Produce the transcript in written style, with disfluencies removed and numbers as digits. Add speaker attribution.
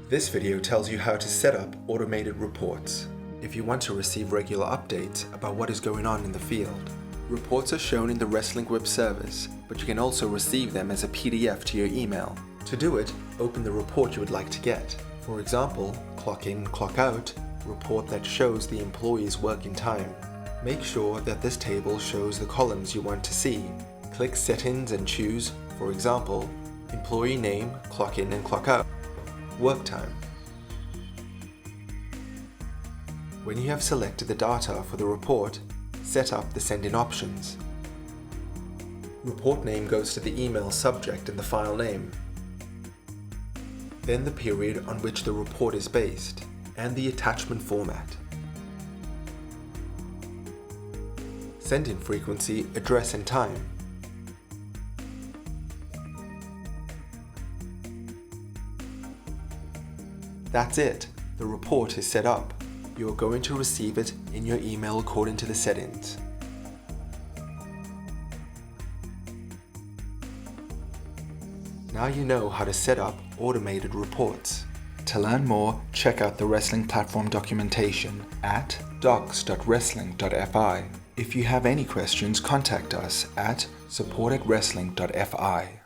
Speaker 1: This video tells you how to set up automated reports. If you want to receive regular updates about what is going on in the field. Reports are shown in the Wrestlink web service, but you can also receive them as a PDF to your email. To do it, open the report you would like to get. For example, clock in, clock out, report that shows the employee's working time. Make sure that this table shows the columns you want to see. Click Settings and choose, for example, employee name, clock in and clock out, work time. When you have selected the data for the report, set up the send-in options. Report name goes to the email subject and the file name. Then the period on which the report is based, and the attachment format. Send-in frequency, address and time. That's it. The report is set up. You are going to receive it in your email according to the settings. Now you know how to set up automated reports. To learn more, check out the Wrestlink platform documentation at docs.wrestlink.fi. If you have any questions, contact us at support@wrestlink.fi.